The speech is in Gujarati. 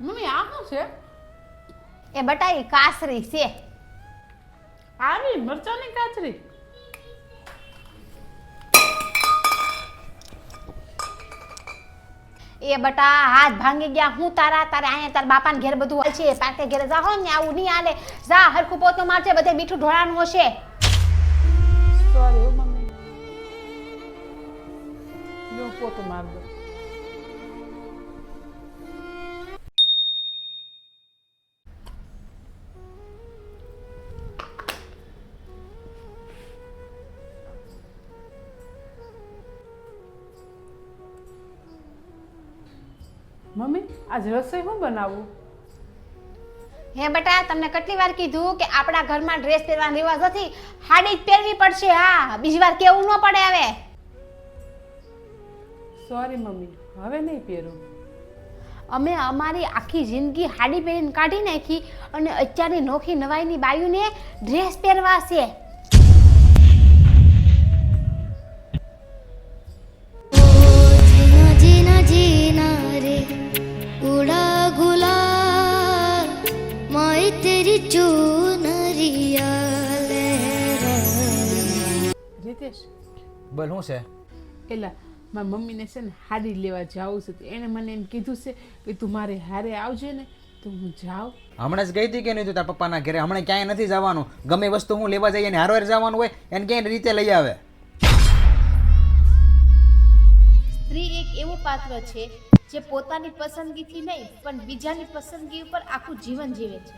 મમ્મી આ શું છે? એ બટાઈ કાસરી છે. આવી મરચાની કાચરી. એ બટા હાથ ભાંગી ગયા. હું તારે અહીંયા તાર બાપાને ઘેર બધું હોય છે. પાકે ઘેર જાહો ને આવું નહીં આલે. જા હરખું પોતો મારજે, બધે મીઠું ઢોળાનું હશે. સોરી હો મમ્મી. જો પોતો માર દો. મમ્મી આજ રસોઈ શું બનાવવું? હે બટા તમને કેટલી વાર કીધું કે આપણા ઘરમાં ડ્રેસ પહેરવાનો રિવાજ નથી, હાડી જ પહેરવી પડશે. હા, બીજી વાર કેવું ન પડે. હવે સોરી મમ્મી, હવે નહીં પહેરું. અમે અમારી આખી જિંદગી હાડી પહેરીને કાઢી નાખી અને અત્યારની નોખી નવાઈની બાયુને ડ્રેસ પહેરવા છે. जीना जीना रे उड़ा गुलाल मैं तेरी चुनरिया लहरा। રીતેશ, બોલ શું છે? એલા મારા મમ્મીને છે ને હાડી લેવા જાવું છે. એને મને એમ કીધું છે કે તું મારે હારે આવજે ને તો હું જાઉં. હમણાં જ ગઈ હતી કે નહીં તું તારા પપ્પાના ઘરે? હમણાં ક્યાંય નથી જવાનું. ગમે વસ્તુ હું લેવા જઈએ ને હારવાર જવાનું હોય એને ક્યાંય રીતે લઈ આવે. સ્ત્રી એક એવું પાત્ર છે જે પોતાની પસંદગીથી નહીં પણ બીજાની પસંદગી ઉપર આખું જીવન જીવે છે.